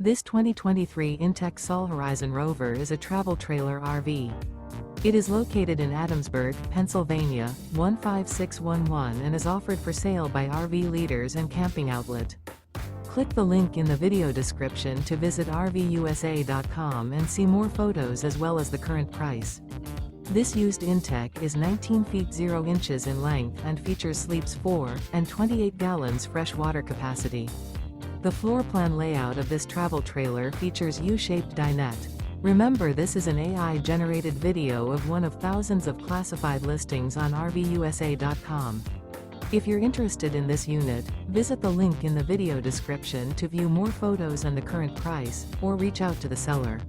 This 2023 inTech Sol Horizon Rover is a travel trailer RV. It is located in Adamsburg, Pennsylvania, 15611 and is offered for sale by RV Leaders and Camping Outlet. Click the link in the video description to visit RVUSA.com and see more photos as well as the current price. This used inTech is 19 feet 0 inches in length and features sleeps 4 and 28 gallons fresh water capacity. The floor plan layout of this travel trailer features U-Shaped Dinette. Remember, this is an AI-generated video of one of thousands of classified listings on RVUSA.com. If you're interested in this unit, visit the link in the video description to view more photos and the current price, or reach out to the seller.